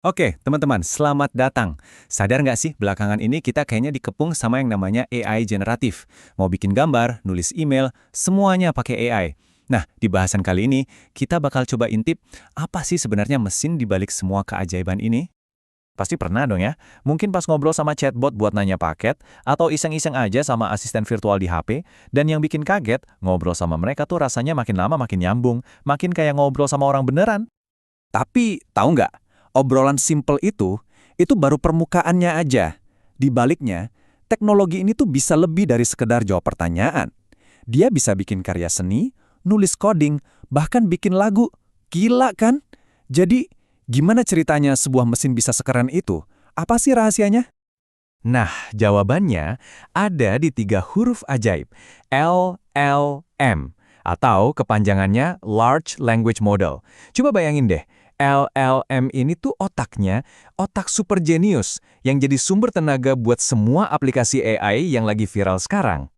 Oke, teman-teman, selamat datang. Sadar nggak sih, belakangan ini kita kayaknya dikepung sama yang namanya AI generatif. Mau bikin gambar, nulis email, semuanya pakai AI. Nah, di bahasan kali ini, kita bakal coba intip apa sih sebenarnya mesin di balik semua keajaiban ini? Pasti pernah dong ya. Mungkin pas ngobrol sama chatbot buat nanya paket, atau iseng-iseng aja sama asisten virtual di HP, dan yang bikin kaget, ngobrol sama mereka tuh rasanya makin lama makin nyambung, makin kayak ngobrol sama orang beneran. Tapi, tahu nggak, obrolan simple itu baru permukaannya aja. Di baliknya, teknologi ini tuh bisa lebih dari sekedar jawab pertanyaan. Dia bisa bikin karya seni, nulis coding, bahkan bikin lagu. Gila kan? Jadi, gimana ceritanya sebuah mesin bisa sekeren itu? Apa sih rahasianya? Nah, jawabannya ada di tiga huruf ajaib, LLM, atau kepanjangannya Large Language Model. Coba bayangin deh, LLM ini tuh otaknya, otak super jenius, yang jadi sumber tenaga buat semua aplikasi AI yang lagi viral sekarang.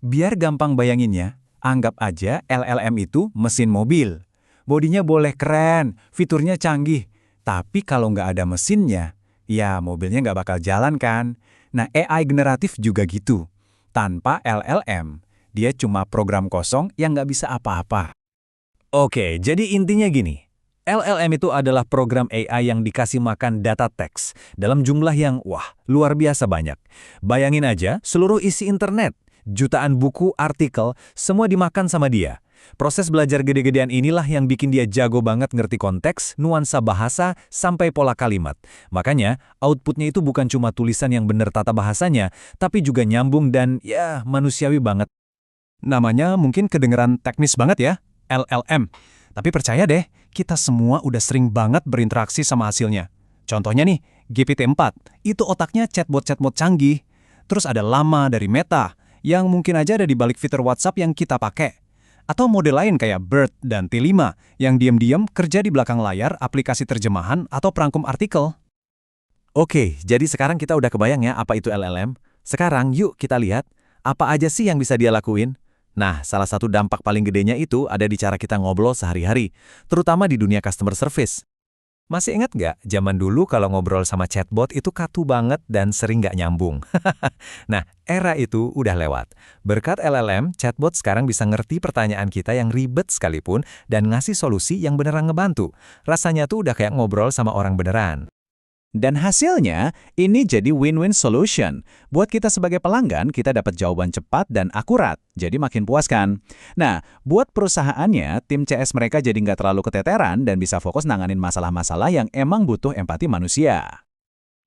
Biar gampang bayanginnya, anggap aja LLM itu mesin mobil. Bodinya boleh keren, fiturnya canggih. Tapi kalau nggak ada mesinnya, ya mobilnya nggak bakal jalan kan? Nah, AI generatif juga gitu. Tanpa LLM, dia cuma program kosong yang nggak bisa apa-apa. Oke, jadi intinya gini. LLM itu adalah program AI yang dikasih makan data teks dalam jumlah yang, wah, luar biasa banyak. Bayangin aja, seluruh isi internet, jutaan buku, artikel, semua dimakan sama dia. Proses belajar gede-gedean inilah yang bikin dia jago banget ngerti konteks, nuansa bahasa, sampai pola kalimat. Makanya, outputnya itu bukan cuma tulisan yang bener tata bahasanya, tapi juga nyambung dan, ya, manusiawi banget. Namanya mungkin kedengeran teknis banget ya, LLM. Tapi percaya deh, kita semua udah sering banget berinteraksi sama hasilnya. Contohnya nih, GPT-4, itu otaknya chatbot-chatbot canggih. Terus ada Llama dari Meta, yang mungkin aja ada di balik fitur WhatsApp yang kita pakai. Atau model lain kayak BERT dan T5, yang diam-diam kerja di belakang layar aplikasi terjemahan atau perangkum artikel. Oke, jadi sekarang kita udah kebayang ya apa itu LLM. Sekarang yuk kita lihat, apa aja sih yang bisa dia lakuin? Nah, salah satu dampak paling gedenya itu ada di cara kita ngobrol sehari-hari, terutama di dunia customer service. Masih ingat nggak, zaman dulu kalau ngobrol sama chatbot itu kaku banget dan sering nggak nyambung. Nah, era itu udah lewat. Berkat LLM, chatbot sekarang bisa ngerti pertanyaan kita yang ribet sekalipun dan ngasih solusi yang beneran ngebantu. Rasanya tuh udah kayak ngobrol sama orang beneran. Dan hasilnya, ini jadi win-win solution. Buat kita sebagai pelanggan, kita dapat jawaban cepat dan akurat, jadi makin puas kan? Nah, buat perusahaannya, tim CS mereka jadi nggak terlalu keteteran dan bisa fokus nanganin masalah-masalah yang emang butuh empati manusia.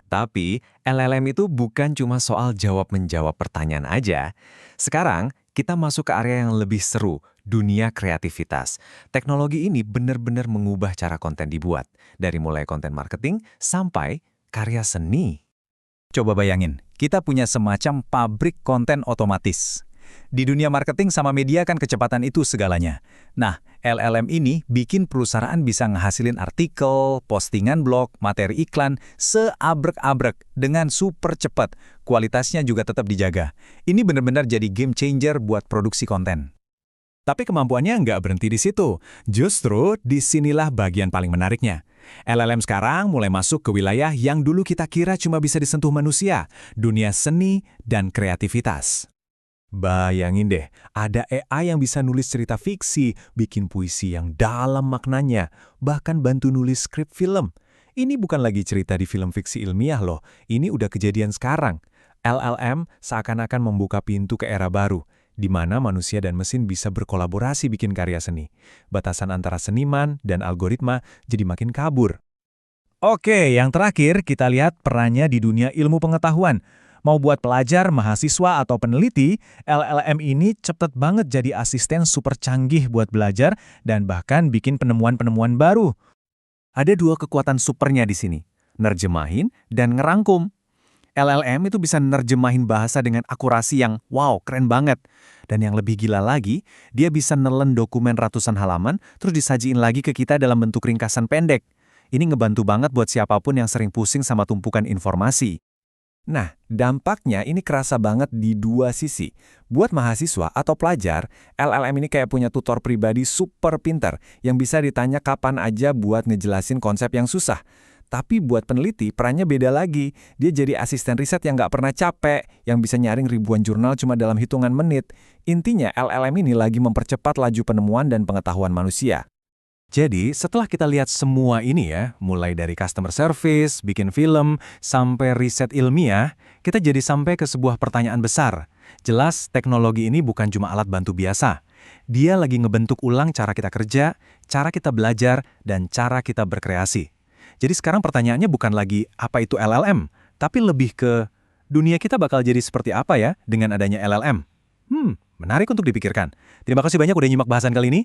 Tapi, LLM itu bukan cuma soal jawab-menjawab pertanyaan aja. Sekarang, kita masuk ke area yang lebih seru, dunia kreativitas. Teknologi ini benar-benar mengubah cara konten dibuat, dari mulai konten marketing sampai karya seni. Coba bayangin, kita punya semacam pabrik konten otomatis. Di dunia marketing sama media kan kecepatan itu segalanya. Nah, LLM ini bikin perusahaan bisa ngehasilin artikel, postingan blog, materi iklan, seabrek-abrek dengan super cepat. Kualitasnya juga tetap dijaga. Ini benar-benar jadi game changer buat produksi konten. Tapi kemampuannya nggak berhenti di situ. Justru disinilah bagian paling menariknya. LLM sekarang mulai masuk ke wilayah yang dulu kita kira cuma bisa disentuh manusia, dunia seni dan kreativitas. Bayangin deh, ada AI yang bisa nulis cerita fiksi, bikin puisi yang dalam maknanya, bahkan bantu nulis skrip film. Ini bukan lagi cerita di film fiksi ilmiah loh, ini udah kejadian sekarang. LLM seakan-akan membuka pintu ke era baru, di mana manusia dan mesin bisa berkolaborasi bikin karya seni. Batasan antara seniman dan algoritma jadi makin kabur. Oke, yang terakhir kita lihat perannya di dunia ilmu pengetahuan. Mau buat pelajar, mahasiswa, atau peneliti, LLM ini cepet banget jadi asisten super canggih buat belajar dan bahkan bikin penemuan-penemuan baru. Ada dua kekuatan supernya di sini, nerjemahin dan ngerangkum. LLM itu bisa nerjemahin bahasa dengan akurasi yang wow, keren banget. Dan yang lebih gila lagi, dia bisa nelen dokumen ratusan halaman terus disajiin lagi ke kita dalam bentuk ringkasan pendek. Ini ngebantu banget buat siapapun yang sering pusing sama tumpukan informasi. Nah, dampaknya ini kerasa banget di dua sisi. Buat mahasiswa atau pelajar, LLM ini kayak punya tutor pribadi super pinter yang bisa ditanya kapan aja buat ngejelasin konsep yang susah. Tapi buat peneliti, perannya beda lagi. Dia jadi asisten riset yang nggak pernah capek, yang bisa nyaring ribuan jurnal cuma dalam hitungan menit. Intinya, LLM ini lagi mempercepat laju penemuan dan pengetahuan manusia. Jadi, setelah kita lihat semua ini ya, mulai dari customer service, bikin film, sampai riset ilmiah, kita jadi sampai ke sebuah pertanyaan besar. Jelas, teknologi ini bukan cuma alat bantu biasa. Dia lagi ngebentuk ulang cara kita kerja, cara kita belajar, dan cara kita berkreasi. Jadi sekarang pertanyaannya bukan lagi apa itu LLM, tapi lebih ke dunia kita bakal jadi seperti apa ya dengan adanya LLM? Menarik untuk dipikirkan. Terima kasih banyak udah nyimak bahasan kali ini.